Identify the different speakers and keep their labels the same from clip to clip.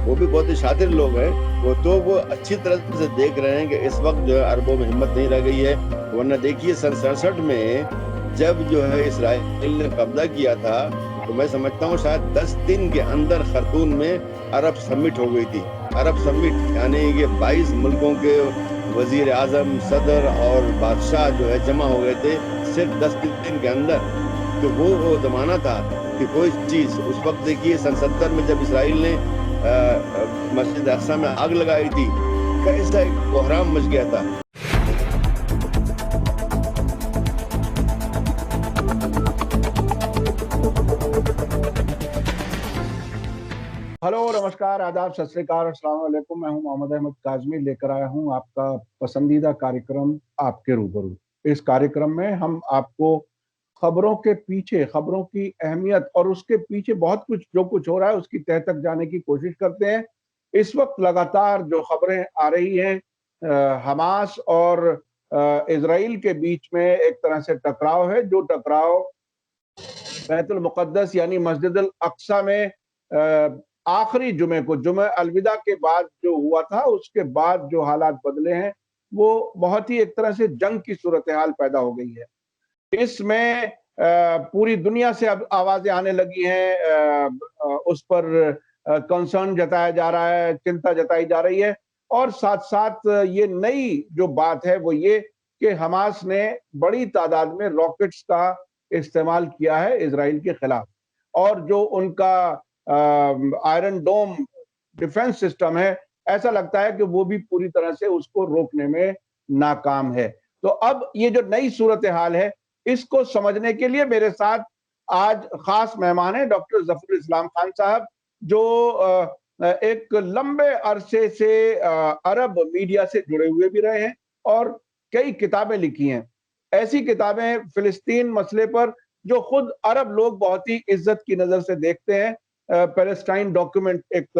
Speaker 1: وہ بھی بہت ہی شاطر لوگ ہیں، وہ اچھی طرح سے دیکھ رہے ہیں کہ اس وقت جو ہے عربوں میں ہمت نہیں رہ گئی ہے، ورنہ دیکھیے سن 67 میں جب جو ہے اسرائیل نے قبضہ کیا تھا تو میں سمجھتا ہوں شاید 10 دن کے اندر خرطوم میں عرب سمٹ ہو گئی تھی۔ عرب سمٹ یعنی کہ 22 ملکوں کے وزیر اعظم، صدر اور بادشاہ جو ہے جمع ہو گئے تھے صرف 10 دن کے اندر۔ تو وہ زمانہ تھا کہ کوئی چیز، اس وقت دیکھیے سن 70 میں جب اسرائیل نے مسجد اقصی میں آگ لگائی تھی، کیسا ایک بحران مچ گیا تھا۔
Speaker 2: ہلو، نمسکار، آداب، ست سری اکال، السلام علیکم۔ میں ہوں محمد احمد کاظمی، لے کر آیا ہوں آپ کا پسندیدہ کاریکرم آپ کے روبرو۔ اس کاریکرم میں ہم آپ کو خبروں کے پیچھے، خبروں کی اہمیت اور اس کے پیچھے بہت کچھ جو کچھ ہو رہا ہے اس کی تہ تک جانے کی کوشش کرتے ہیں۔ اس وقت لگاتار جو خبریں آ رہی ہیں، حماس اور اسرائیل کے بیچ میں ایک طرح سے ٹکراؤ ہے، جو ٹکراؤ بیت المقدس یعنی مسجد الاقصی میں آخری جمعے کو، جمعہ الوداع کے بعد جو ہوا تھا، اس کے بعد جو حالات بدلے ہیں وہ بہت ہی ایک طرح سے جنگ کی صورتحال پیدا ہو گئی ہے۔ اس میں پوری دنیا سے اب آوازیں آنے لگی ہیں، اس پر کنسرن جتایا جا رہا ہے، چنتا جتائی جا رہی ہے، اور ساتھ ساتھ یہ نئی جو بات ہے وہ یہ کہ حماس نے بڑی تعداد میں راکٹس کا استعمال کیا ہے اسرائیل کے خلاف، اور جو ان کا آئرن ڈوم ڈیفنس سسٹم ہے، ایسا لگتا ہے کہ وہ بھی پوری طرح سے اس کو روکنے میں ناکام ہے۔ تو اب یہ جو نئی صورتحال ہے، اس کو سمجھنے کے لیے میرے ساتھ آج خاص مہمان ہیں ڈاکٹر ظفر الاسلام خان صاحب، جو ایک لمبے عرصے سے عرب میڈیا سے جڑے ہوئے بھی رہے ہیں اور کئی کتابیں لکھی ہیں۔ ایسی کتابیں فلسطین مسئلے پر جو خود عرب لوگ بہت ہی عزت کی نظر سے دیکھتے ہیں۔ پیلسٹائن ڈاکیومنٹ ایک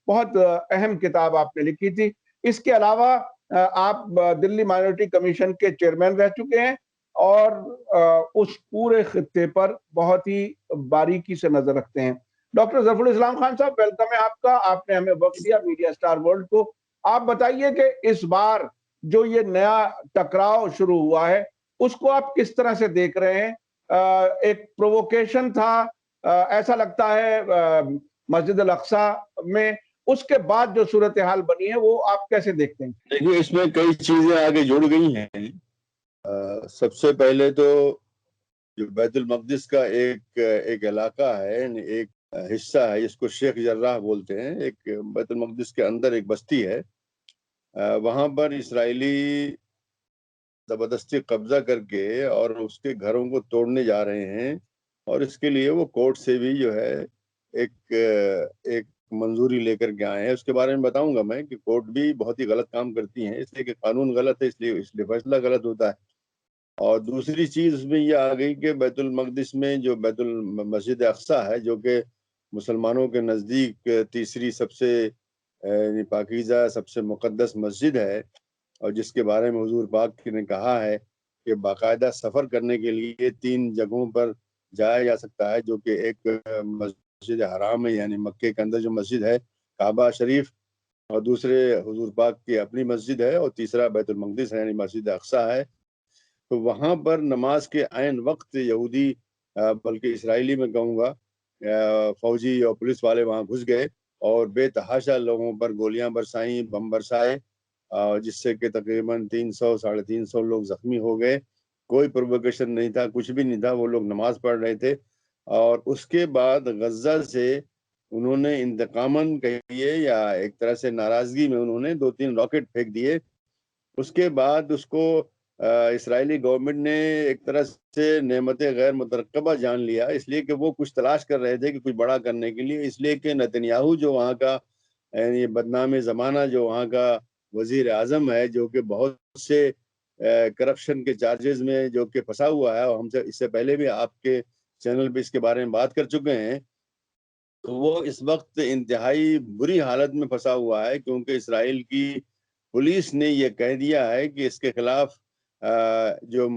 Speaker 2: بہت اہم کتاب آپ نے لکھی تھی۔ اس کے علاوہ آپ دلی مائنورٹی کمیشن کے چیئرمین رہ چکے ہیں اور اس پورے خطے پر بہت ہی باریکی سے نظر رکھتے ہیں۔ ڈاکٹر ظفر الاسلام خان صاحب، ویلکم ہے آپ کا، آپ نے ہمیں وقت دیا میڈیا سٹار ورلڈ کو۔ آپ بتائیے کہ اس بار جو یہ نیا ٹکراؤ شروع ہوا ہے اس کو آپ کس طرح سے دیکھ رہے ہیں؟ ایک پرووکیشن تھا، ایسا لگتا ہے مسجد الاقصی میں، اس کے بعد جو صورتحال بنی ہے وہ آپ کیسے دیکھتے ہیں؟
Speaker 1: دیکھیے اس میں کئی چیزیں آگے جڑ گئی ہیں۔ سب سے پہلے تو جو بیت المقدس کا ایک علاقہ ہے، ایک حصہ ہے جس کو شیخ جراح بولتے ہیں، ایک بیت المقدس کے اندر ایک بستی ہے، وہاں پر اسرائیلی زبردستی قبضہ کر کے اور اس کے گھروں کو توڑنے جا رہے ہیں، اور اس کے لیے وہ کورٹ سے بھی جو ہے ایک منظوری لے کر کے آئے ہیں۔ اس کے بارے میں بتاؤں گا میں کہ کورٹ بھی بہت ہی غلط کام کرتی ہیں، اس لیے کہ قانون غلط ہے، اس لیے فیصلہ غلط ہوتا ہے۔ اور دوسری چیز اس میں یہ آ گئی کہ بیت المقدس میں جو مسجد اقصی ہے، جو کہ مسلمانوں کے نزدیک تیسری سب سے پاکیزہ، سب سے مقدس مسجد ہے، اور جس کے بارے میں حضور پاک نے کہا ہے کہ باقاعدہ سفر کرنے کے لیے 3 جگہوں پر جایا جا سکتا ہے، جو کہ ایک مسجد حرام ہے یعنی مکے کے اندر جو مسجد ہے کعبہ شریف، اور دوسرے حضور پاک کی اپنی مسجد ہے، اور تیسرا بیت المقدس ہے یعنی مسجد اقصی ہے۔ تو وہاں پر نماز کے عین وقت یہودی، بلکہ اسرائیلی میں کہوں گا، فوجی اور پولیس والے وہاں گھس گئے اور بے تحاشا لوگوں پر گولیاں برسائیں، بم برسائے، جس سے کہ تقریباً 300-350 لوگ زخمی ہو گئے۔ کوئی پرووکیشن نہیں تھا، کچھ بھی نہیں تھا، وہ لوگ نماز پڑھ رہے تھے۔ اور اس کے بعد غزہ سے انہوں نے انتقاماً کہیے یا ایک طرح سے ناراضگی میں انہوں نے 2-3 راکٹ پھینک دیے۔ اس کے بعد اس کو اسرائیلی گورنمنٹ نے ایک طرح سے نعمت غیر مترقبہ جان لیا، اس لیے کہ وہ کچھ تلاش کر رہے تھے کہ کچھ بڑا کرنے کے لیے، اس لیے کہ نتنیاہو جو وہاں کا یعنی بدنام زمانہ جو وہاں کا وزیر اعظم ہے، جو کہ بہت سے کرپشن کے چارجز میں جو کہ پھنسا ہوا ہے، اور ہم سے اس سے پہلے بھی آپ کے چینل پہ اس کے بارے میں بات کر چکے ہیں، تو وہ اس وقت انتہائی بری حالت میں پھنسا ہوا ہے، کیونکہ اسرائیل کی پولیس نے یہ کہہ دیا ہے کہ اس کے خلاف جو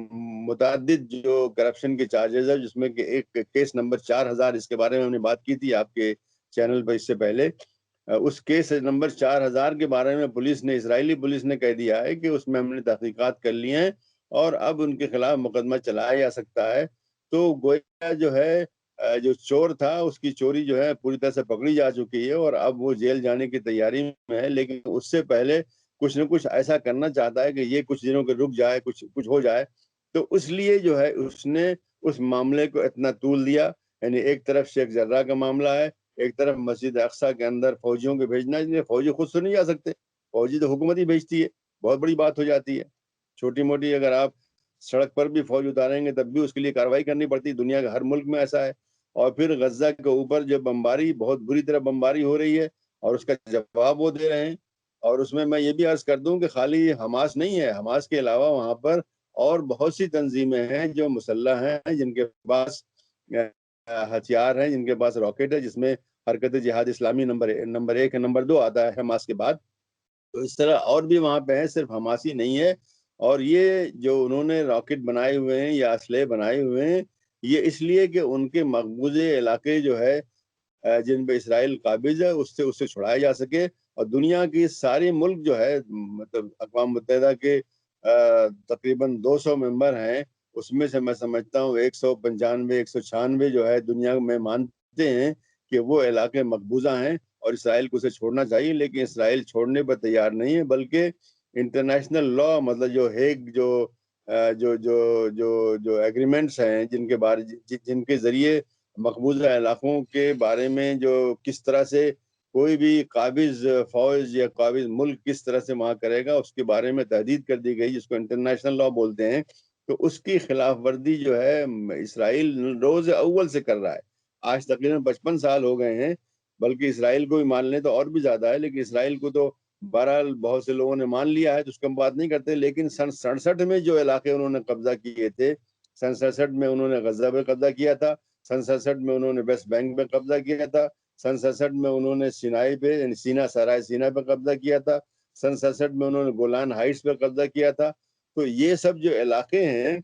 Speaker 1: متعدد جو کرپشن کے چارجز ہے، جس میں کہ ایک کیس نمبر 4000، اس کے بارے میں ہم نے بات کی تھی آپ کے چینل پر اس سے پہلے، اس کیس نمبر 4000 کے بارے میں پولیس نے، اسرائیلی پولیس نے کہہ دیا ہے کہ اس میں ہم نے تحقیقات کر لی ہیں اور اب ان کے خلاف مقدمہ چلایا جا سکتا ہے. تو گویا جو ہے جو چور تھا اس کی چوری جو ہے پوری طرح سے پکڑی جا چکی ہے اور اب وہ جیل جانے کی تیاری میں ہے، لیکن اس سے پہلے کچھ نہ کچھ ایسا کرنا چاہتا ہے کہ یہ کچھ دنوں کے رک جائے، کچھ ہو جائے. تو اس لیے جو ہے اس نے اس معاملے کو اتنا طول دیا. یعنی ایک طرف شیخ جرہ کا معاملہ ہے، ایک طرف مسجد اقصیٰ کے اندر فوجیوں کے بھیجنا ہے. فوجی خود سے نہیں جا سکتے، فوجی تو حکومت ہی بھیجتی ہے. بہت بڑی بات ہو جاتی ہے. چھوٹی موٹی اگر آپ سڑک پر بھی فوج اتاریں گے تب بھی اس کے لیے کارروائی کرنی پڑتی. دنیا کے ہر ملک میں ایسا ہے. اور پھر غزہ کے اوپر جو بمباری، بہت بری طرح بمباری ہو رہی ہے اور اس کا جواب وہ دے رہے ہیں. اور اس میں یہ بھی عرض کر دوں کہ خالی حماس نہیں ہے، حماس کے علاوہ وہاں پر اور بہت سی تنظیمیں ہیں جو مسلح ہیں، جن کے پاس ہتھیار ہیں، جن کے پاس راکٹ ہے، جس میں حرکت جہاد اسلامی نمبر 1 نمبر 2 آتا ہے حماس کے بعد. تو اس طرح اور بھی وہاں پہ ہیں، صرف حماسی نہیں ہے. اور یہ جو انہوں نے راکٹ بنائے ہوئے ہیں یا اسلحے بنائے ہوئے ہیں، یہ اس لیے کہ ان کے مقبوضے علاقے جو ہے جن پہ اسرائیل قابض ہے اس سے چھڑایا جا سکے. اور دنیا کی ساری ملک جو ہے، مطلب اقوام متحدہ کے تقریباً 200 ممبر ہیں، اس میں سے میں سمجھتا ہوں 195 196 جو ہے دنیا میں مانتے ہیں کہ وہ علاقے مقبوضہ ہیں اور اسرائیل کو اسے چھوڑنا چاہیے. لیکن اسرائیل چھوڑنے پر تیار نہیں ہے، بلکہ انٹرنیشنل لا، مطلب جو ہیگ جو ایگریمنٹس ہیں جن کے ذریعے مقبوضہ علاقوں کے بارے میں جو کس طرح سے کوئی بھی قابض فوج یا قابض ملک کس طرح سے وہاں کرے گا، اس کے بارے میں تحدید کر دی گئی، جس کو انٹرنیشنل لا بولتے ہیں. تو اس کی خلاف ورزی جو ہے اسرائیل روز اول سے کر رہا ہے. آج تقریباً 55 سال ہو گئے ہیں، بلکہ اسرائیل کو بھی مان لیں تو اور بھی زیادہ ہے. لیکن اسرائیل کو تو بہرحال بہت سے لوگوں نے مان لیا ہے تو اس کی ہم بات نہیں کرتے. لیکن سن 67 میں جو علاقے انہوں نے قبضہ کیے تھے، سن 67 میں انہوں نے غزہ پہ قبضہ کیا تھا، سن 67 میں انہوں نے ویسٹ بینک پہ قبضہ کیا تھا، سن 67 میں انہوں نے سینائی پہ، یعنی سینا سرائے سینا پہ قبضہ کیا تھا، سن 67 میں انہوں نے گولان ہائٹس پہ قبضہ کیا تھا. تو یہ سب جو علاقے ہیں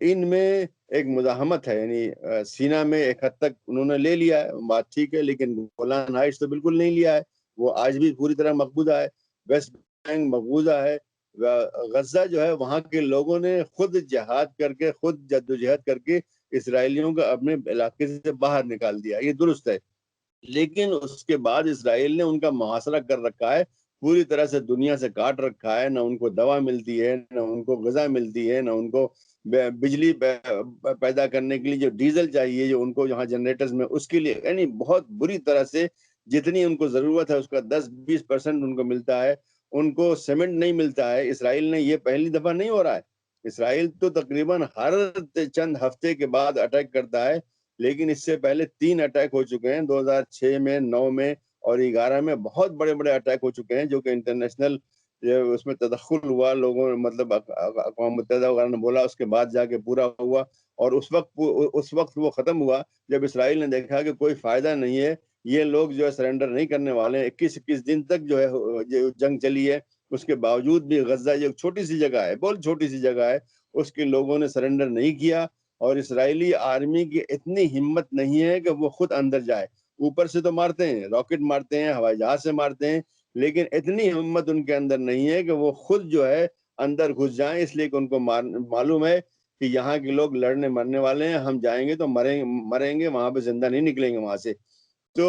Speaker 1: ان میں ایک مزاحمت ہے. یعنی سینا میں ایک حد تک انہوں نے لے لیا ہے، بات ٹھیک ہے، لیکن گولان ہائٹس تو بالکل نہیں لیا ہے، وہ آج بھی پوری طرح مقبوضہ ہے. ویسٹ بینک مقبوضہ ہے. غزہ جو ہے وہاں کے لوگوں نے خود جہاد کر کے، خود جدوجہد کر کے اسرائیلیوں کا اپنے علاقے سے باہر نکال دیا. یہ درست ہے، لیکن اس کے بعد اسرائیل نے ان کا محاصرہ کر رکھا ہے، پوری طرح سے دنیا سے کاٹ رکھا ہے. نہ ان کو دوا ملتی ہے، نہ ان کو غذا ملتی ہے، نہ ان کو بجلی پیدا کرنے کے لیے جو ڈیزل چاہیے، جو ان کو یہاں جنریٹرز میں اس کے لیے، یعنی بہت بری طرح سے جتنی ان کو ضرورت ہے اس کا 10-20% ان کو ملتا ہے. ان کو سیمنٹ نہیں ملتا ہے. اسرائیل نے، یہ پہلی دفعہ نہیں ہو رہا ہے، اسرائیل تو تقریباً ہر چند ہفتے کے بعد اٹیک کرتا ہے. لیکن اس سے پہلے 3 اٹیک ہو چکے ہیں، 2006 میں، 9 میں اور 11 میں بہت بڑے بڑے اٹیک ہو چکے ہیں، جو کہ انٹرنیشنل اس میں تدخل ہوا، لوگوں مطلب اقوام متحدہ وغیرہ نے بولا، اس کے بعد جا کے پورا ہوا. اور اس وقت وہ ختم ہوا جب اسرائیل نے دیکھا کہ کوئی فائدہ نہیں ہے، یہ لوگ جو ہے سرنڈر نہیں کرنے والے ہیں. 21 دن تک جو ہے جنگ چلی ہے، اس کے باوجود بھی غزہ جو چھوٹی سی جگہ ہے، بہت چھوٹی سی جگہ ہے، اس کے لوگوں نے سرنڈر نہیں کیا. اور اسرائیلی آرمی کی اتنی ہمت نہیں ہے کہ وہ خود اندر جائے. اوپر سے تو مارتے ہیں، راکٹ مارتے ہیں، ہوائی جہاز سے مارتے ہیں، لیکن اتنی ہمت ان کے اندر نہیں ہے کہ وہ خود جو ہے اندر گھس جائیں. اس لیے کہ ان کو معلوم ہے کہ یہاں کے لوگ لڑنے مرنے والے ہیں، ہم جائیں گے تو مریں گے، وہاں پہ زندہ نہیں نکلیں گے وہاں سے. تو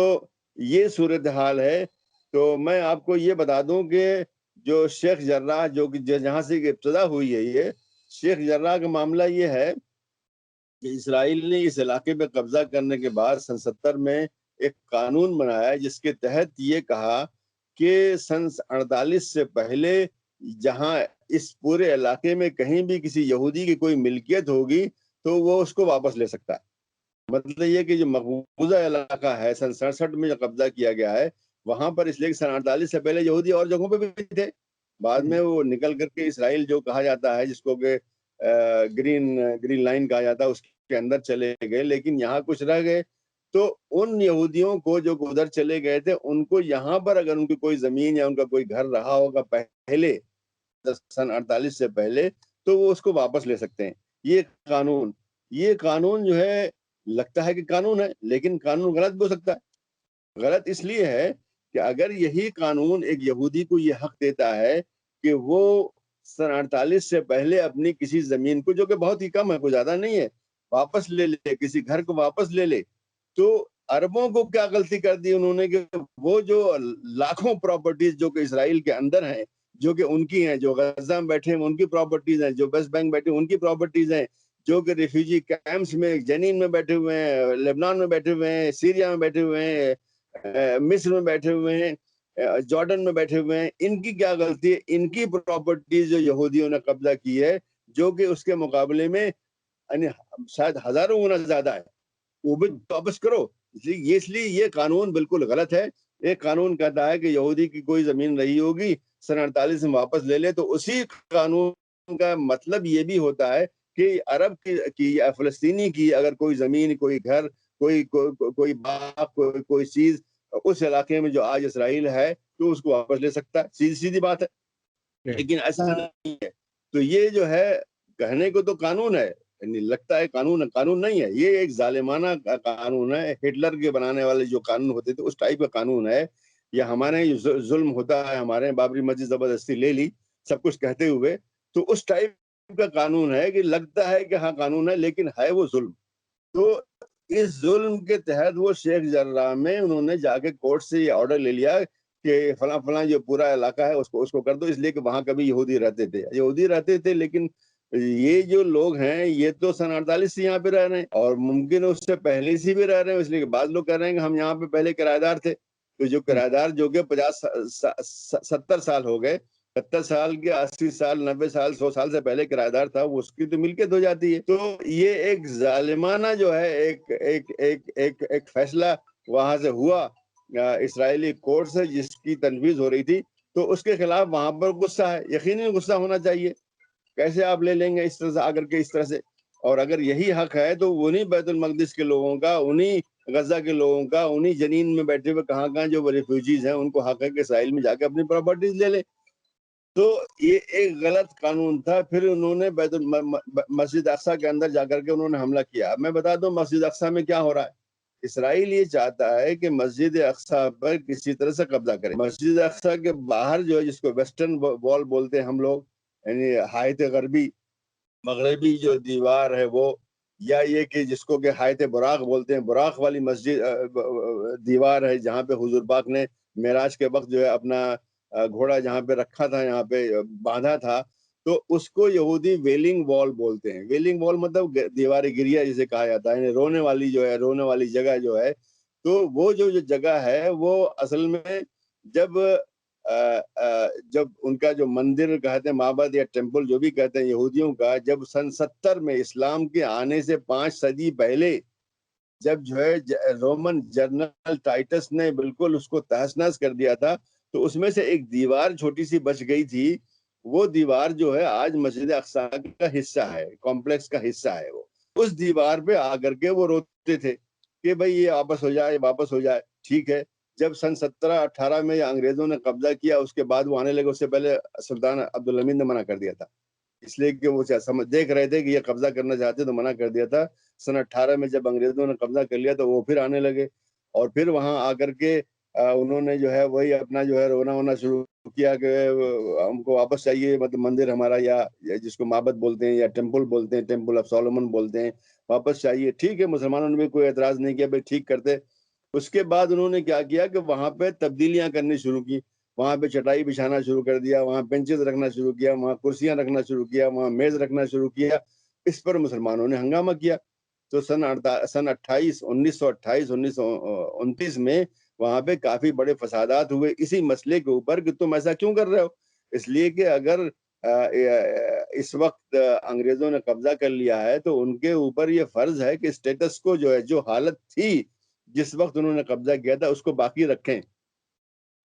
Speaker 1: یہ صورتحال ہے. تو میں آپ کو یہ بتا دوں کہ جو شیخ جرہ، جو کہ جہاں سے ابتدا ہوئی ہے، یہ شیخ جرہ کا معاملہ یہ ہے کہ اسرائیل نے اس علاقے پہ قبضہ کرنے کے بعد سن 70 میں ایک قانون بنایا جس کے تحت یہ کہا کہ سن 48 سے پہلے جہاں اس پورے علاقے میں کہیں بھی کسی یہودی کی کوئی ملکیت ہوگی تو وہ اس کو واپس لے سکتا ہے. مطلب یہ کہ جو مقبوضہ علاقہ ہے سن 67 میں جو قبضہ کیا گیا ہے وہاں پر، اس لیے سن 48 سے پہلے یہودی اور جگہوں پہ بھی تھے، بعد میں وہ نکل کر کے اسرائیل جو کہا جاتا ہے، جس کو کہ گرین لائن کہا جاتا ہے، اس کے اندر چلے گئے. لیکن یہاں کچھ رہ گئے. تو ان یہودیوں کو جو ادھر چلے گئے تھے، ان کو یہاں پر اگر ان کی کوئی زمین یا ان کا کوئی گھر رہا ہوگا پہلے سن 48 سے پہلے، تو وہ اس کو واپس لے سکتے ہیں. یہ قانون جو ہے، لگتا ہے کہ قانون ہے، لیکن قانون غلط بھی ہو سکتا ہے. غلط اس لیے ہے کہ اگر یہی قانون ایک یہودی کو یہ حق دیتا ہے کہ وہ سن 48 سے پہلے اپنی کسی زمین کو، جو کہ بہت ہی کم ہے، کوئی زیادہ نہیں ہے، واپس لے لے، کسی گھر کو واپس لے لے، تو عربوں کو کیا غلطی کر دی انہوں نے کہ وہ جو لاکھوں پراپرٹیز جو کہ اسرائیل کے اندر ہیں، جو کہ ان کی ہیں، جو غزہ میں بیٹھے ہیں ان کی پراپرٹیز ہیں، جو ویسٹ بینک بیٹھے ہیں ان کی پراپرٹیز ہیں، جو کہ ریفیوجی کیمپس میں جنین میں بیٹھے ہوئے ہیں، لبنان میں بیٹھے ہوئے ہیں، سیریا میں بیٹھے ہوئے ہیں، مصر میں بیٹھے ہوئے ہیں، جارڈن میں بیٹھے ہوئے ہیں، ان کی کیا غلطی ہے؟ ان کی پراپرٹیز جو یہودیوں نے قبضہ کی ہے، جو کہ اس کے مقابلے میں یعنی شاید ہزاروں گنا زیادہ ہے، وہ بھی واپس کرو۔ اس لیے یہ قانون بالکل غلط ہے۔ ایک قانون کہتا ہے کہ یہودی کی کوئی زمین رہی ہوگی سن 48 میں واپس لے لے، تو اسی قانون کا مطلب یہ بھی ہوتا ہے کہ عرب کی یا فلسطینی کی اگر کوئی زمین، کوئی گھر، کوئی باغ، کوئی چیز اس علاقے میں جو آج اسرائیل ہے، تو اس کو واپس لے سکتا ہے، سیدھی بات ہے۔ لیکن ایسا نہیں ہے۔ تو یہ جو ہے کہنے کو تو قانون ہے، یعنی لگتا ہے قانون نہیں ہے، یہ ایک ظالمانہ قانون ہے۔ ہٹلر کے بنانے والے جو قانون ہوتے تھے اس ٹائپ کا قانون ہے۔ یا ہمارے ظلم ہوتا ہے، ہمارے بابری مسجد زبردستی لے لی سب کچھ کہتے ہوئے، تو اس ٹائپ کا قانون ہے کہ لگتا ہے کہ ہاں قانون ہے، لیکن ہے وہ ظلم۔ تو اس ظلم کے تحت وہ شیخ جرہ میں انہوں نے جا کے کورٹ سے یہ آرڈر لے لیا کہ فلاں فلاں جو پورا علاقہ ہے اس کو کر دو، اس لیے کہ وہاں کبھی یہودی رہتے تھے، لیکن یہ جو لوگ ہیں یہ تو سن 48 سے یہاں پہ رہ رہے ہیں، اور ممکن اس سے پہلے سے بھی رہ رہے ہیں، اس لیے کہ بعض لوگ کہہ رہے ہیں کہ ہم یہاں پہ پہلے کرایہ دار تھے۔ تو جو کرایہ دار جو کہ 70 سال ہو گئے، 70 سال کے 80 سال 90 سال 100 سال سے پہلے کرایہ دار تھا، وہ اس کی تو ملکیت ہو جاتی ہے۔ تو یہ ایک ظالمانہ جو ہے ایک فیصلہ وہاں سے ہوا اسرائیلی کورٹ سے، جس کی تنفیذ ہو رہی تھی، تو اس کے خلاف وہاں پر غصہ ہے، یقیناً غصہ ہونا چاہیے۔ کیسے آپ لے لیں گے اس طرح سے آ کر کے اس طرح سے؟ اور اگر یہی حق ہے تو انہی بیت المقدس کے لوگوں کا، انہی غزہ کے لوگوں کا، انہی جنین میں بیٹھے ہوئے کہاں جو ریفیوجیز ہیں ان کو حق ہے کہ اسرائیل میں جا کے اپنی پراپرٹیز لے لیں۔ تو یہ ایک غلط قانون تھا۔ پھر انہوں نے مسجد اقصیٰ کے اندر جا کر کے انہوں نے حملہ کیا۔ میں بتا دوں مسجد اقصیٰ میں کیا ہو رہا ہے۔ اسرائیل یہ چاہتا ہے کہ مسجد اقصیٰ پر کسی طرح سے قبضہ کرے۔ مسجد اقصیٰ کے باہر جو ہے، جس کو ویسٹرن وال بولتے ہیں ہم لوگ، یعنی حائط مغربی جو دیوار ہے وہ، یا یہ کہ جس کو کہ حائط براق بولتے ہیں، براق والی مسجد دیوار ہے، جہاں پہ حضور پاک نے معراج کے وقت جو ہے اپنا گھوڑا جہاں پہ رکھا تھا، یہاں پہ باندھا تھا، تو اس کو یہودی ویلنگ وال بولتے ہیں۔ ویلنگ وال مطلب دیوار گریہ جسے کہا جاتا ہے، یعنی رونے والی جگہ جو ہے۔ تو وہ جو جگہ ہے وہ اصل میں جب ان کا جو مندر کہتے ہیں، معبد یا ٹیمپل جو بھی کہتے ہیں یہودیوں کا، جب سن 70 میں اسلام کے آنے سے 5 صدی پہلے جب جو ہے رومن جنرل ٹائٹس نے بالکل اس کو تہس نہس کر دیا تھا، تو اس میں سے ایک دیوار چھوٹی سی بچ گئی تھی۔ وہ دیوار جو ہے آج مسجد اقصیٰ کا حصہ ہے، کمپلیکس کا حصہ ہے۔ وہ اس دیوار پہ آ کر کے وہ روتے تھے کہ بھئی یہ واپس ہو جائے۔ ٹھیک ہے، جب سن 1718 میں انگریزوں نے قبضہ کیا، اس کے بعد وہ آنے لگے۔ اس سے پہلے سلطان عبدالحمید نے منع کر دیا تھا، اس لیے کہ وہ دیکھ رہے تھے کہ یہ قبضہ کرنا چاہتے، تو منع کر دیا تھا۔ سن 18 میں جب انگریزوں نے قبضہ کر لیا تو وہ پھر آنے لگے، اور پھر وہاں آ کر کے انہوں نے جو ہے وہی اپنا جو ہے رونا شروع کیا کہ ہم کو واپس چاہیے، مطلب مندر ہمارا، یا جس کو معبد بولتے ہیں یا ٹیمپل بولتے ہیں، ٹیمپل آف سولومن بولتے ہیں، واپس چاہیے۔ ٹھیک ہے، مسلمانوں نے بھی کوئی اعتراض نہیں کیا، بھائی ٹھیک کرتے۔ اس کے بعد انہوں نے کیا کیا کہ وہاں پہ تبدیلیاں کرنی شروع کی، وہاں پہ چٹائی بچھانا شروع کر دیا، وہاں بینچز رکھنا شروع کیا، وہاں کرسیاں رکھنا شروع کیا، وہاں میز رکھنا شروع کیا۔ اس پر مسلمانوں نے ہنگامہ کیا۔ تو سن 1928 میں وہاں پہ کافی بڑے فسادات ہوئے اسی مسئلے کے اوپر کہ تم ایسا کیوں کر رہے ہو؟ اس لیے کہ اگر اس وقت انگریزوں نے قبضہ کر لیا ہے تو ان کے اوپر یہ فرض ہے کہ اسٹیٹس کو جو ہے، جو حالت تھی جس وقت انہوں نے قبضہ کیا تھا، اس کو باقی رکھیں۔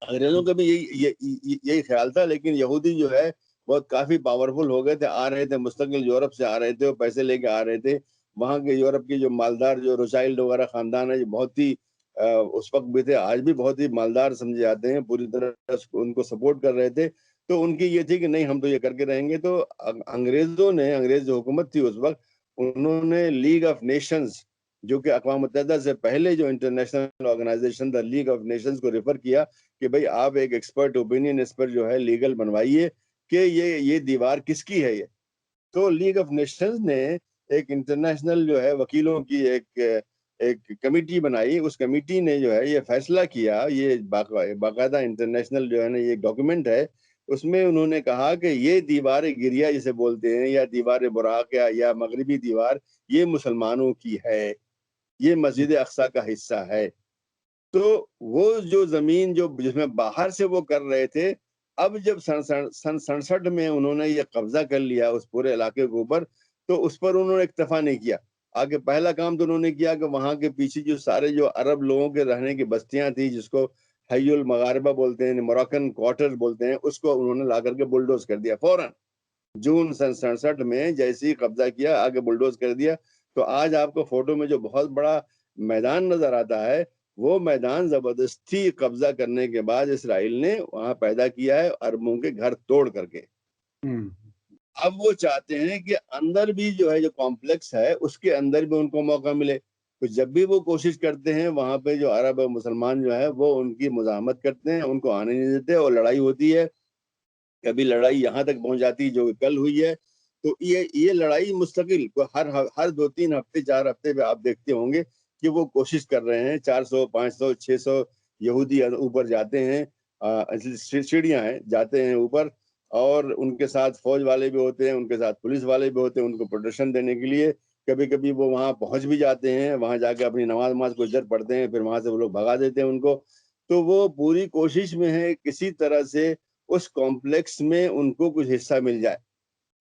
Speaker 1: انگریزوں کا بھی یہی خیال تھا، لیکن یہودی جو ہے بہت کافی پاورفل ہو گئے تھے، آ رہے تھے مستقل، یورپ سے آ رہے تھے، پیسے لے کے آ رہے تھے۔ وہاں کے یورپ کی جو مالدار جو روچائلڈ وغیرہ خاندان ہے، جو بہت ہی اس وقت بھی تھے، آج بھی بہت ہی مالدار سمجھے جاتے ہیں، پوری طرح ان کو سپورٹ کر رہے تھے۔ تو ان کی یہ تھی کہ نہیں، ہم تو یہ کر کے رہیں گے۔ تو انگریز جو حکومت تھی اس وقت، انہوں نے لیگ آف نیشنز جو کہ اقوام متحدہ سے پہلے جو international organisation the league of nations کو ریفر کیا کہ بھئی آپ ایک ایکسپرٹ اوپینین اس پر جو ہے لیگل بنوائیے کہ یہ دیوار کس کی ہے. یہ تو لیگ آف نیشنز نے ایک انٹرنیشنل جو ہے وکیلوں کی ایک کمیٹی بنائی. اس کمیٹی نے جو ہے یہ فیصلہ کیا, یہ باقاعدہ انٹرنیشنل جو ہے نا یہ ڈاکیومنٹ ہے, اس میں انہوں نے کہا کہ یہ دیوار گریا جسے بولتے ہیں یا دیوار براق یا مغربی دیوار, یہ مسلمانوں کی ہے, یہ مسجد اقصی کا حصہ ہے. تو وہ جو زمین جس میں باہر سے وہ کر رہے تھے, اب جب سن 67 میں انہوں نے یہ قبضہ کر لیا اس پورے علاقے کے اوپر, تو اس پر انہوں نے اکتفا نہیں کیا. آگے پہلا کام تو انہوں نے کیا کہ وہاں کے پیچھے جو سارے جو عرب لوگوں کے رہنے کی بستیاں تھیں, جس کو حی المغاربہ بولتے ہیں, موراکن کوارٹر بولتے ہیں, اس کو انہوں نے لا کر کے بلڈوز کر دیا فوراً. جون سن 67 میں جیسے ہی قبضہ کیا, آگے بلڈوز کر دیا. تو آج آپ کو فوٹو میں جو بہت بڑا میدان نظر آتا ہے, وہ میدان زبردستی قبضہ کرنے کے بعد اسرائیل نے وہاں پیدا کیا ہے, عربوں کے گھر توڑ کر کے. اب وہ چاہتے ہیں کہ اندر بھی جو ہے جو کمپلیکس ہے اس کے اندر بھی ان کو موقع ملے. تو جب بھی وہ کوشش کرتے ہیں وہاں پہ جو عرب اور مسلمان جو ہے وہ ان کی مزاحمت کرتے ہیں, ان کو آنے نہیں دیتے, اور لڑائی ہوتی ہے. کبھی لڑائی یہاں تک پہنچ جاتی جو کل ہوئی ہے. تو یہ لڑائی مستقل ہر 2-3 ہفتے 4 ہفتے پہ آپ دیکھتے ہوں گے کہ وہ کوشش کر رہے ہیں. 400 500 600 یہودی اوپر جاتے ہیں, سیڑھیاں ہیں, جاتے ہیں اوپر, اور ان کے ساتھ فوج والے بھی ہوتے ہیں, ان کے ساتھ پولیس والے بھی ہوتے ہیں ان کو پروٹیکشن دینے کے لیے. کبھی کبھی وہ وہاں پہنچ بھی جاتے ہیں, وہاں جا کے اپنی نماز کو ادھر پڑھتے ہیں, پھر وہاں سے وہ لوگ بھگا دیتے ہیں ان کو. تو وہ پوری کوشش میں ہے کسی طرح سے اس کمپلیکس میں ان کو کچھ حصہ مل جائے.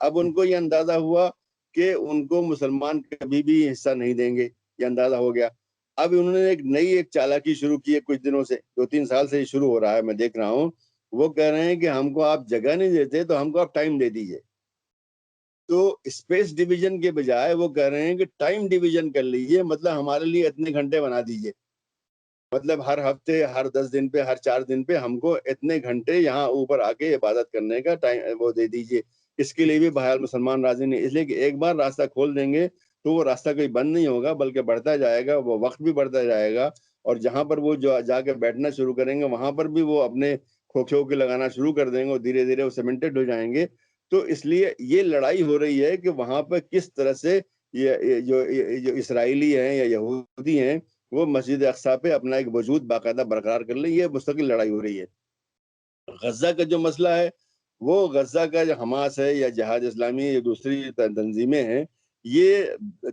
Speaker 1: اب ان کو یہ اندازہ ہوا کہ ان کو مسلمان کبھی بھی حصہ نہیں دیں گے, یہ اندازہ ہو گیا. اب انہوں نے ایک چالاکی شروع کی ہے کچھ دنوں سے, 2-3 سال سے یہ شروع ہو رہا ہے, میں دیکھ رہا ہوں. وہ کہہ رہے ہیں کہ ہم کو آپ جگہ نہیں دیتے تو ہم کو آپ ٹائم دے دیجئے. تو اسپیس ڈیویژن کے بجائے وہ کہہ رہے ہیں کہ ٹائم ڈیویژن کر لیجئے, مطلب ہمارے لیے اتنے گھنٹے بنا دیجئے. مطلب ہر ہفتے, ہر 10 دن پہ, ہر 4 دن پہ ہم کو اتنے گھنٹے یہاں اوپر آ کے عبادت کرنے کا ٹائم وہ دے دیجئے. اس کے لیے بھی بہرحال مسلمان راضی نہیں, اس لیے کہ ایک بار راستہ کھول دیں گے تو وہ راستہ کوئی بند نہیں ہوگا, بلکہ بڑھتا جائے گا, وہ وقت بھی بڑھتا جائے گا. اور جہاں پر وہ جو جا کے بیٹھنا شروع کریں گے وہاں پر بھی وہ اپنے کھوکھے لگانا شروع کر دیں گے, اور دھیرے دھیرے وہ سیمنٹڈ ہو جائیں گے. تو اس لیے یہ لڑائی ہو رہی ہے کہ وہاں پر کس طرح سے یہ جو اسرائیلی ہیں یا یہودی ہیں وہ مسجد اقصی پہ اپنا ایک وجود باقاعدہ برقرار کر لیں. یہ مستقل لڑائی ہو رہی ہے. غزہ کا جو مسئلہ ہے, وہ غزہ کا جو حماس ہے یا جہاد اسلامی یا دوسری تنظیمیں ہیں, یہ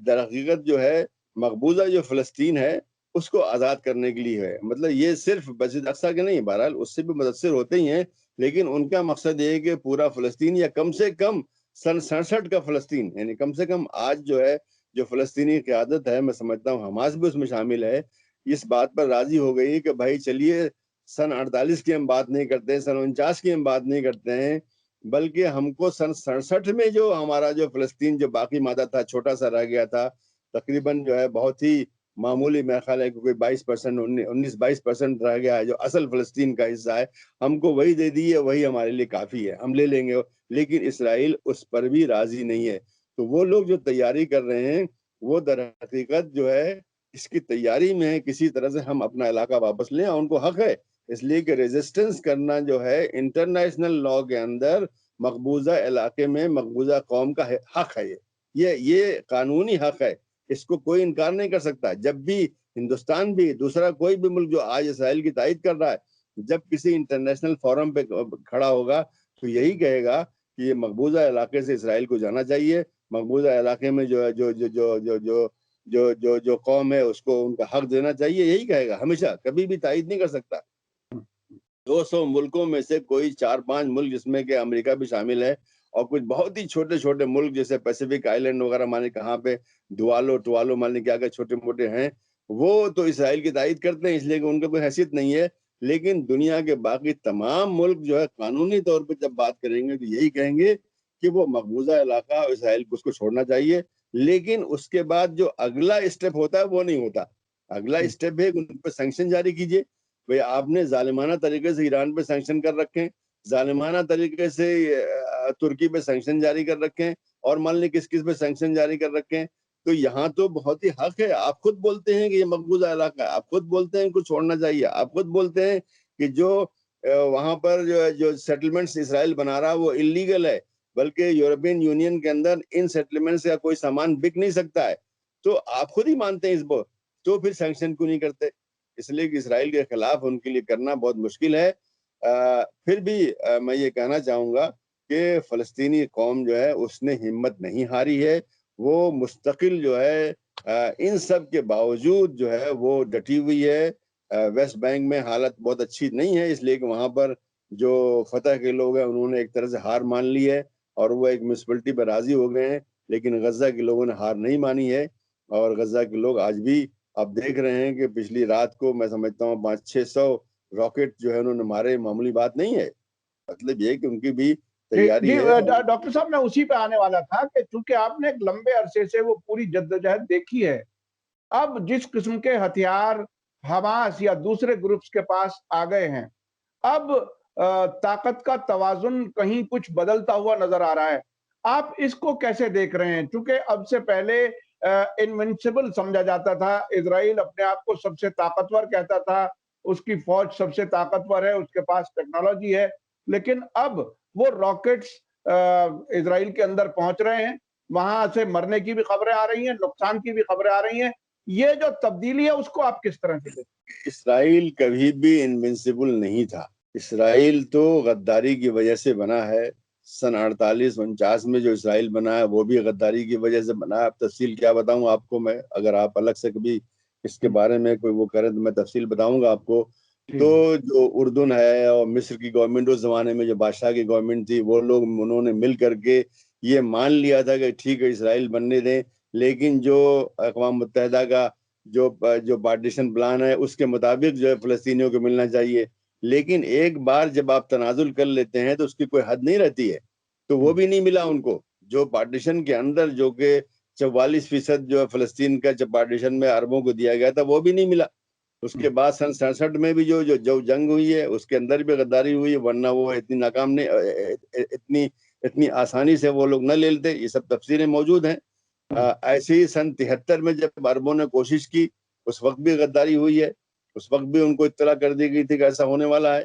Speaker 1: در حقیقت جو ہے مقبوضہ جو فلسطین ہے اس کو آزاد کرنے کے لیے ہے. مطلب یہ صرف مسجد اقصی کے نہیں, بہرحال اس سے بھی متاثر ہوتے ہی ہیں, لیکن ان کا مقصد یہ ہے کہ پورا فلسطین یا کم سے کم سن 67 کا فلسطین, یعنی کم سے کم آج جو ہے جو فلسطینی قیادت ہے, میں سمجھتا ہوں حماس بھی اس میں شامل ہے, اس بات پر راضی ہو گئی کہ بھائی چلیے سن 48 کی ہم بات نہیں کرتے ہیں, سن 49 کی ہم بات نہیں کرتے ہیں, بلکہ ہم کو سن 67 میں جو ہمارا جو فلسطین جو باقی مادہ تھا, چھوٹا سا رہ گیا تھا, تقریباً جو ہے بہت ہی معمولی, میرا خیال ہے کہ کوئی 22% 19-22% رہ گیا ہے جو اصل فلسطین کا حصہ ہے, ہم کو وہی دے دیے, وہی ہمارے لیے کافی ہے, ہم لے لیں گے. لیکن اسرائیل اس پر بھی راضی نہیں ہے. تو وہ لوگ جو تیاری کر رہے ہیں وہ در حقیقت جو ہے اس کی تیاری میں ہے کسی طرح سے ہم اپنا علاقہ واپس لیں, اور ان کو حق ہے, اس لیے کہ ریزسٹنس کرنا جو ہے انٹرنیشنل لاء کے اندر مقبوضہ علاقے میں مقبوضہ قوم کا حق ہے. یہ قانونی حق ہے, اس کو کوئی انکار نہیں کر سکتا. جب بھی ہندوستان بھی دوسرا کوئی بھی ملک جو آج اسرائیل کی تائید کر رہا ہے, جب کسی انٹرنیشنل فورم پہ کھڑا ہوگا تو یہی کہے گا کہ یہ مقبوضہ علاقے سے اسرائیل کو جانا چاہیے, مقبوضہ علاقے میں جو جو قوم ہے اس کو ان کا حق دینا چاہیے, یہی کہے گا ہمیشہ, کبھی بھی تائید نہیں کر سکتا. 200 ملکوں میں سے کوئی 4-5 ملک جس میں کہ امریکہ بھی شامل ہے, اور کچھ بہت ہی چھوٹے چھوٹے ملک جیسے پیسیفک آئیلینڈ وغیرہ مانے کہاں پہ ٹوالو مانے کیا کہ چھوٹے موٹے ہیں, وہ تو اسرائیل کی تائید کرتے ہیں اس لیے کہ ان کا کوئی حیثیت نہیں ہے. لیکن دنیا کے باقی تمام ملک جو ہے قانونی طور پہ جب بات کریں گے تو یہی کہیں گے کہ وہ مقبوضہ علاقہ اسرائیل کو اس کو چھوڑنا چاہیے. لیکن اس کے بعد جو اگلا اسٹیپ ہوتا ہے وہ نہیں ہوتا. اگلا اسٹیپ ہے ان پہ سینکشن جاری کیجیے. بھئی آپ نے ظالمانہ طریقے سے ایران پہ سینکشن کر رکھے ہیں, ظالمانہ طریقے سے ترکی پہ سینکشن جاری کر رکھے ہیں, اور مان لیں کس پہ سینکشن جاری کر رکھے ہیں, تو یہاں تو بہت ہی حق ہے. آپ خود بولتے ہیں کہ یہ مقبوضہ علاقہ ہے, آپ خود بولتے ہیں کہ چھوڑنا چاہیے, آپ خود بولتے ہیں کہ جو وہاں پر جو سیٹلمنٹس اسرائیل بنا رہا وہ اللیگل ہے, بلکہ یورپین یونین کے اندر ان سیٹلمنٹس کا کوئی سامان بک نہیں سکتا ہے. تو آپ خود ہی مانتے ہیں اس کو, تو پھر سینکشن کیوں نہیں کرتے؟ اس لیے کہ اسرائیل کے خلاف ان کے لیے کرنا بہت مشکل ہے. پھر بھی میں یہ کہنا چاہوں گا کہ فلسطینی قوم جو ہے اس نے ہمت نہیں ہاری ہے, وہ مستقل جو ہے ان سب کے باوجود جو ہے وہ ڈٹی ہوئی ہے. ویسٹ بینک میں حالت بہت اچھی نہیں ہے, اس لیے کہ وہاں پر جو فتح کے لوگ ہیں انہوں نے ایک طرح سے ہار مان لی ہے اور وہ ایک میونسپلٹی پر راضی ہو گئے ہیں, لیکن غزہ کے لوگوں نے ہار نہیں مانی ہے. اور غزہ کے لوگ آج بھی آپ دیکھ رہے ہیں کہ پچھلی رات کو میں سمجھتا ہوں 500-600 راکٹ جو ہے انہوں نے مارے, معمولی بات نہیں ہے. مطلب یہ کہ ان کی بھی تیاری ہے.
Speaker 2: ڈاکٹر صاحب میں اسی پہ آنے والا تھا کہ چونکہ آپ نے ایک لمبے عرصے سے وہ پوری جدوجہد دیکھی ہے, اب جس قسم کے ہتھیار حماس یا دوسرے گروپس کے پاس آ گئے ہیں, اب طاقت کا توازن کہیں کچھ بدلتا ہوا نظر آ رہا ہے. آپ اس کو کیسے دیکھ رہے ہیں؟ چونکہ اب سے پہلے انونسبل سمجھا جاتا تھا, اسرائیل اپنے آپ کو سب سے طاقتور کہتا تھا, اس کی فوج سب سے طاقتور ہے, اس کے پاس ٹیکنالوجی ہے, لیکن اب وہ راکٹس اسرائیل کے اندر پہنچ رہے ہیں, وہاں سے مرنے کی بھی خبریں آ رہی ہیں, نقصان کی بھی خبریں آ رہی ہیں. یہ جو تبدیلی ہے اس کو آپ کس طرح سے دیکھیں؟
Speaker 1: اسرائیل کبھی بھی انوینسیبل نہیں تھا. اسرائیل تو غداری کی وجہ سے بنا ہے. سن 48-49 میں جو اسرائیل بنا ہے وہ بھی غداری کی وجہ سے بنا ہے. اب تفصیل کیا بتاؤں آپ کو میں, اگر آپ الگ سے کبھی اس کے بارے میں کوئی وہ کریں تو میں تفصیل بتاؤں گا آپ کو. تو جو اردن ہے اور مصر کی گورنمنٹ اس زمانے میں جو بادشاہ کی گورنمنٹ تھی, وہ لوگ انہوں نے مل کر کے یہ مان لیا تھا کہ ٹھیک ہے اسرائیل بننے دیں, لیکن جو اقوام متحدہ کا جو پارٹیشن پلان ہے اس کے مطابق جو ہے فلسطینیوں کو ملنا چاہیے. لیکن ایک بار جب آپ تنازل کر لیتے ہیں تو اس کی کوئی حد نہیں رہتی ہے, تو وہ بھی نہیں ملا ان کو. جو پارٹیشن کے اندر جو کہ 44% جو ہے فلسطین کا جب پارٹیشن میں عربوں کو دیا گیا تھا وہ بھی نہیں ملا. اس کے بعد سن 67 میں بھی جو جنگ ہوئی ہے اس کے اندر بھی غداری ہوئی ہے, ورنہ وہ اتنی ناکام نہیں, اتنی آسانی سے وہ لوگ نہ لے لیتے. یہ سب تفصیلیں موجود ہیں. ایسے ہی سن 73 میں جب عربوں نے کوشش کی اس وقت بھی غداری ہوئی ہے, اس وقت بھی ان کو اطلاع کر دی گئی تھی کہ ایسا ہونے والا ہے.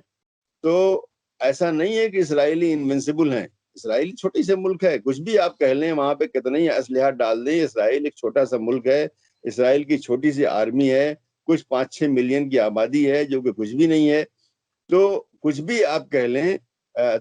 Speaker 1: تو ایسا نہیں ہے کہ اسرائیلی انوینسیبل ہیں. اسرائیل چھوٹی سے ملک ہے, کچھ بھی آپ کہہ لیں, وہاں پہ کتنے ہی اسلحہ ڈال دیں, اسرائیل ایک چھوٹا سا ملک ہے. اسرائیل کی چھوٹی سی آرمی ہے, کچھ 5-6 ملین کی آبادی ہے جو کہ کچھ بھی نہیں ہے. تو کچھ بھی آپ کہہ لیں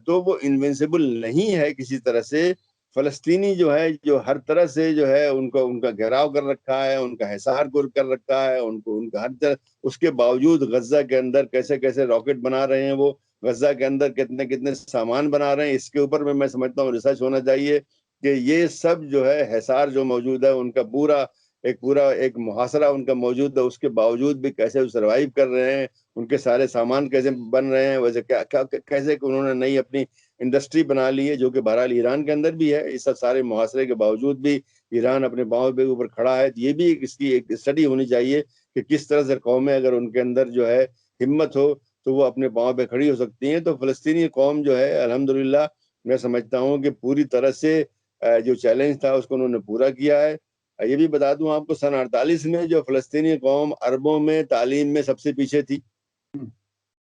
Speaker 1: تو وہ انوینسیبل نہیں ہے کسی طرح سے. فلسطینی جو ہے جو ہر طرح سے جو ہے ان کا گھیراؤ کر رکھا ہے, ان کا حصار کر رکھا ہے, ان کا ہر طرح. اس کے باوجود غزہ کے اندر کیسے کیسے راکٹ بنا رہے ہیں, وہ غزہ کے اندر کتنے سامان بنا رہے ہیں, اس کے اوپر میں سمجھتا ہوں ریسرچ ہونا چاہیے کہ یہ سب جو ہے حصار جو موجود ہے ان کا پورا ایک محاصرہ ان کا موجود ہے, اس کے باوجود بھی کیسے سروائیو کر رہے ہیں, ان کے سارے سامان کیسے بن رہے ہیں, ویسے کیسے کہ انہوں نے نئی اپنی انڈسٹری بنا لی ہے, جو کہ بہرحال ایران کے اندر بھی ہے. اس سب سارے محاصرے کے باوجود بھی ایران اپنے پاؤں پہ اوپر کھڑا ہے. یہ بھی اس کی ایک اسٹڈی ہونی چاہیے کہ کس طرح سے قومیں اگر ان کے اندر جو ہے ہمت ہو تو وہ اپنے پاؤں پہ کھڑی ہو سکتی ہیں. تو فلسطینی قوم جو ہے الحمدللہ میں سمجھتا ہوں کہ پوری طرح سے جو چیلنج تھا اس کو انہوں نے پورا کیا ہے. یہ بھی بتا دوں آپ کو, سن 48 میں جو فلسطینی قوم عربوں میں تعلیم میں سب سے پیچھے تھی,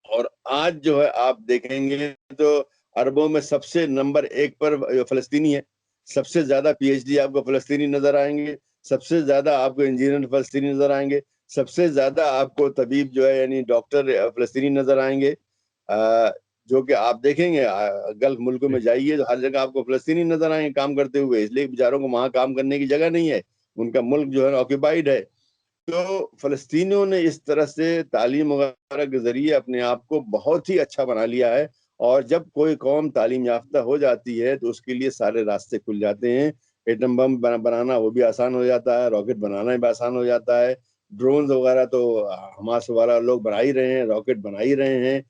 Speaker 1: اور آج جو ہے آپ دیکھیں گے تو عربوں میں سب سے نمبر 1 پر فلسطینی ہے. سب سے زیادہ پی ایچ ڈی آپ کو فلسطینی نظر آئیں گے, سب سے زیادہ آپ کو انجینئر فلسطینی نظر آئیں گے, سب سے زیادہ آپ کو طبیب جو ہے یعنی ڈاکٹر فلسطینی نظر آئیں گے. جو کہ آپ دیکھیں گے گلف ملکوں میں جائیے تو ہر جگہ آپ کو فلسطینی نظر آئیں گے کام کرتے ہوئے, اس لیے بیچاروں کو وہاں کام کرنے کی جگہ نہیں ہے, ان کا ملک جو ہے آکوپائیڈ ہے. تو فلسطینیوں نے اس طرح سے تعلیم وغیرہ کے ذریعے اپنے آپ کو بہت ہی اچھا بنا لیا ہے, اور جب کوئی قوم تعلیم یافتہ ہو جاتی ہے تو اس کے لیے سارے راستے کھل جاتے ہیں. ایٹم بم بنانا وہ بھی آسان ہو جاتا ہے, راکٹ بنانا بھی آسان ہو جاتا ہے, ڈرونز وغیرہ تو حماس وغیرہ لوگ بنا ہی رہے ہیں, راکٹ بنا ہی رہے ہیں.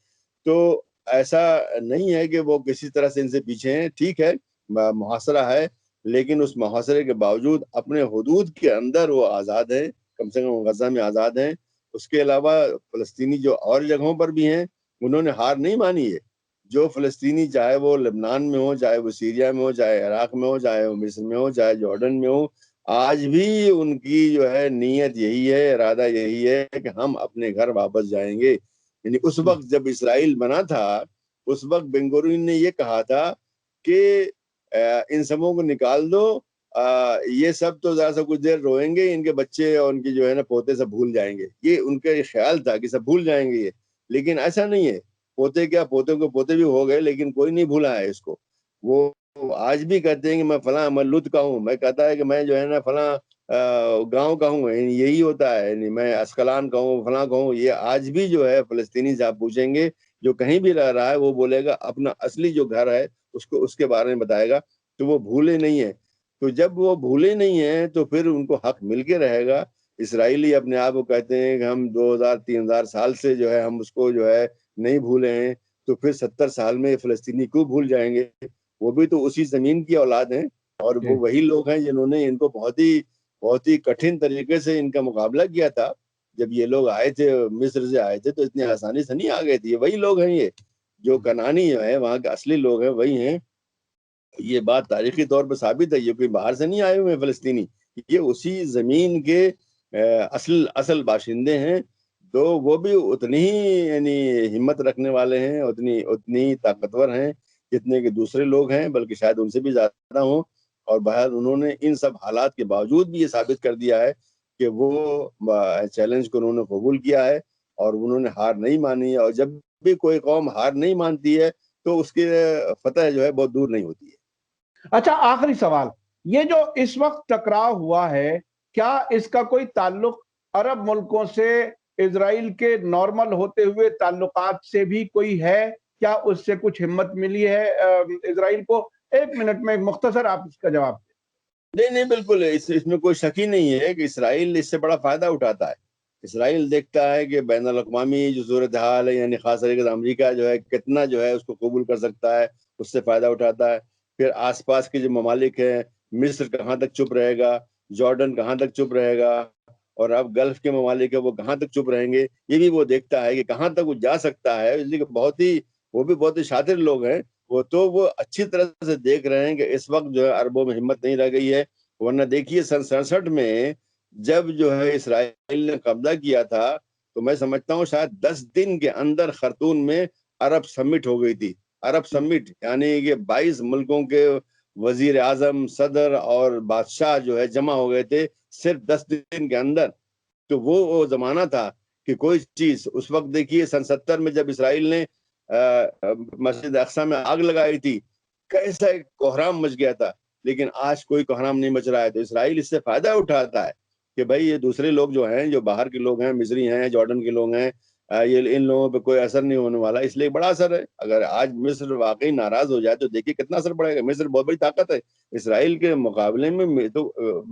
Speaker 1: تو ایسا نہیں ہے کہ وہ کسی طرح سے ان سے پیچھے ہیں. ٹھیک ہے محاصرہ ہے, لیکن اس محاصرے کے باوجود اپنے حدود کے اندر وہ آزاد ہیں, کم سے کم غزہ میں آزاد ہیں. اس کے علاوہ فلسطینی جو اور جگہوں پر بھی ہیں انہوں نے ہار نہیں مانی ہے. جو فلسطینی چاہے وہ لبنان میں ہو, چاہے وہ سیریا میں ہو, چاہے عراق میں ہو, چاہے وہ مصر میں ہو, چاہے جارڈن میں ہو, آج بھی ان کی جو ہے نیت یہی ہے، ارادہ یہی ہے کہ ہم اپنے گھر واپس جائیں گے. یعنی اس وقت جب اسرائیل بنا تھا، اس وقت بن گورین نے یہ کہا تھا کہ ان سبوں کو نکال دو، یہ سب تو ذرا سا کچھ دیر روئیں گے، ان کے بچے اور ان کی جو ہے نا پوتے سب بھول جائیں گے. یہ ان کا خیال تھا کہ سب بھول جائیں گے یہ، لیکن ایسا نہیں ہے. پوتے کیا، پوتے کو پوتے بھی ہو گئے، لیکن کوئی نہیں بھولا ہے اس کو. وہ آج بھی کہتے ہیں کہ میں فلاں، میں لط کا ہوں، میں کہتا ہے کہ میں جو ہے نا فلاں گاؤں کا ہوں. یہی ہوتا ہے، میں اسکلان کا ہوں، فلاں کا ہوں. یہ آج بھی جو ہے فلسطینی سے آپ پوچھیں گے جو کہیں بھی رہ رہا ہے، وہ بولے گا اپنا اصلی جو گھر ہے اس کے بارے میں بتائے گا. تو وہ بھولے نہیں ہیں. تو جب وہ بھولے نہیں ہیں تو پھر ان کو حق مل کے رہے گا. اسرائیلی اپنے آپ کو کہتے ہیں کہ ہم 2000-3000 سال سے جو ہے ہم اس کو جو ہے نہیں بھولے ہیں، تو پھر 70 سال میں فلسطینی کیوں بھول جائیں گے؟ وہ بھی تو اسی زمین کی اولاد ہیں، اور وہ وہی لوگ ہیں جنہوں نے ان کو بہت ہی کٹھن طریقے سے ان کا مقابلہ کیا تھا. جب یہ لوگ آئے تھے، مصر سے آئے تھے، تو اتنی آسانی سے نہیں آ گئے تھے. یہ وہی لوگ ہیں، یہ جو کنانی ہے وہاں کے اصلی لوگ ہیں وہی ہیں. یہ بات تاریخی طور پہ ثابت ہے. یہ کوئی باہر سے نہیں آئے ہوئے ہیں فلسطینی، یہ اسی زمین کے اصل باشندے ہیں. تو وہ بھی اتنی ہی یعنی ہمت رکھنے والے ہیں، اتنی طاقتور ہیں جتنے کہ دوسرے لوگ ہیں، بلکہ شاید ان سے بھی زیادہ ہوں. اور بہرحال انہوں نے ان سب حالات کے باوجود بھی یہ ثابت کر دیا ہے کہ وہ چیلنج کو انہوں نے قبول کیا ہے اور انہوں نے ہار نہیں مانی. اور جب بھی کوئی قوم ہار نہیں مانتی ہے تو اس کی فتح جو ہے بہت دور نہیں ہوتی ہے.
Speaker 2: اچھا، آخری سوال، یہ جو اس وقت ٹکراؤ ہوا ہے، کیا اس کا کوئی تعلق عرب ملکوں سے اسرائیل کے نارمل ہوتے ہوئے تعلقات سے بھی کوئی ہے؟ کیا اس سے کچھ ہمت ملی ہے اسرائیل کو؟ 1 منٹ میں مختصر آپ اس کا جواب دیں.
Speaker 1: نہیں بالکل، اس میں کوئی شک ہی نہیں ہے کہ اسرائیل اس سے بڑا فائدہ اٹھاتا ہے. اسرائیل دیکھتا ہے کہ بین الاقوامی جو صورتحال ہے، یعنی خاص طور سے امریکہ جو ہے کتنا جو ہے اس کو قبول کر سکتا ہے، اس سے فائدہ اٹھاتا ہے. پھر آس پاس کے جو ممالک ہیں، مصر کہاں تک چپ رہے گا، جارڈن کہاں تک چپ رہے گا، اور اب گلف کے ممالک ہیں وہ کہاں تک چپ رہیں گے، یہ بھی وہ دیکھتا ہے کہ کہاں تک وہ جا سکتا ہے. اس لیے وہ بھی بہت ہی شاطر لوگ ہیں. وہ اچھی طرح سے دیکھ رہے ہیں کہ اس وقت جو ہے عربوں میں ہمت نہیں رہ گئی ہے. ورنہ دیکھیے 67 میں جب جو ہے اسرائیل نے قبضہ کیا تھا تو میں سمجھتا ہوں شاید 10 دن کے اندر خرطوم میں عرب سمٹ ہو گئی تھی. عرب سمٹ یعنی کہ 22 ملکوں کے وزیر اعظم، صدر اور بادشاہ جو ہے جمع ہو گئے تھے صرف 10 دن کے اندر. تو وہ زمانہ تھا کہ کوئی چیز، اس وقت دیکھیے 70 میں جب اسرائیل نے مسجد اقصی میں آگ لگائی تھی، کیسا ایک کوہرام مچ گیا تھا. لیکن آج کوئی کوہرام نہیں مچ رہا ہے. تو اسرائیل اس سے فائدہ اٹھاتا ہے کہ بھائی یہ دوسرے لوگ جو ہیں، جو باہر کے لوگ ہیں، مصری ہیں، جارڈن کے لوگ ہیں، یہ ان لوگوں پہ کوئی اثر نہیں ہونے والا. اس لیے بڑا اثر ہے. اگر آج مصر واقعی ناراض ہو جائے تو دیکھیے کتنا اثر پڑے گا. مصر بہت بڑی طاقت ہے، اسرائیل کے مقابلے میں تو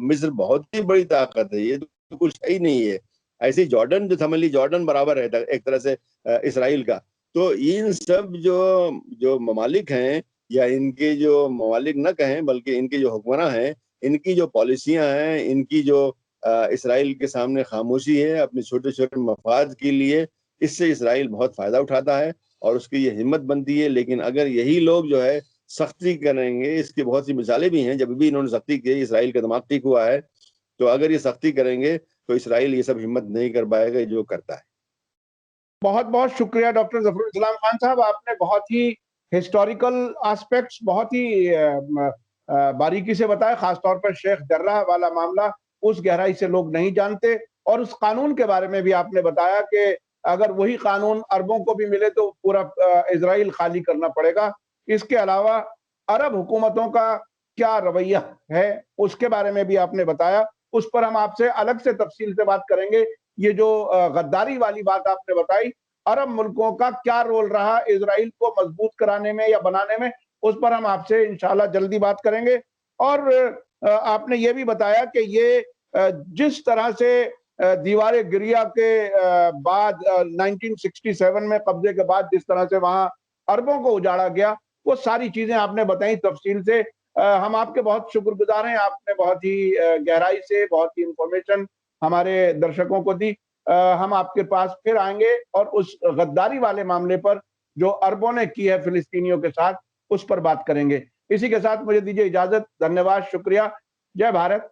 Speaker 1: مصر بہت ہی بڑی طاقت ہے. یہ تو کچھ صحیح نہیں ہے. ایسی جارڈن جو سمجھ لی، جارڈن برابر ہے ایک طرح سے اسرائیل کا. تو ان سب جو ممالک ہیں، یا ان کے جو ممالک نہ کہیں بلکہ ان کے جو حکمراں ہیں، ان کی جو پالیسیاں ہیں، ان کی جو اسرائیل کے سامنے خاموشی ہے اپنے چھوٹے چھوٹے مفاد کے لیے، اس سے اسرائیل بہت فائدہ اٹھاتا ہے اور اس کی یہ ہمت بنتی ہے. لیکن اگر یہی لوگ جو ہے سختی کریں گے، اس کی بہت سی مثالیں بھی ہیں، جب بھی انہوں نے سختی کی اسرائیل کا دماغ ٹھیک ہوا ہے. تو اگر یہ سختی کریں گے تو اسرائیل یہ سب ہمت نہیں کر پائے گا جو کرتا ہے.
Speaker 2: بہت بہت شکریہ ڈاکٹر ظفر الاسلام خان صاحب، آپ نے بہت ہی ہسٹوریکل آسپیکٹس بہت ہی باریکی سے بتایا. خاص طور پر شیخ جرہ والا معاملہ اس گہرائی سے لوگ نہیں جانتے، اور اس قانون کے بارے میں بھی آپ نے بتایا کہ اگر وہی قانون عربوں کو بھی ملے تو پورا اسرائیل خالی کرنا پڑے گا. اس کے علاوہ عرب حکومتوں کا کیا رویہ ہے اس کے بارے میں بھی آپ نے بتایا. اس پر ہم آپ سے الگ سے تفصیل سے بات کریں گے. یہ جو غداری والی بات آپ نے بتائی، عرب ملکوں کا کیا رول رہا اسرائیل کو مضبوط کرانے میں یا بنانے میں، اس پر ہم آپ سے انشاءاللہ جلدی بات کریں گے. اور آپ نے یہ بھی بتایا کہ یہ جس طرح سے دیوار گریا کے بعد 1967 میں قبضے کے بعد جس طرح سے وہاں عربوں کو اجاڑا گیا، وہ ساری چیزیں آپ نے بتائیں تفصیل سے. ہم آپ کے بہت شکر گزار ہیں. آپ نے بہت ہی گہرائی سے بہت ہی انفارمیشن ہمارے درشکوں کو دی. ہم آپ کے پاس پھر آئیں گے اور اس غداری والے معاملے پر جو عربوں نے کی ہے فلسطینیوں کے ساتھ، اس پر بات کریں گے. اسی کے ساتھ مجھے دیجیے اجازت. دھنیہ واد، شکریہ. جے بھارت.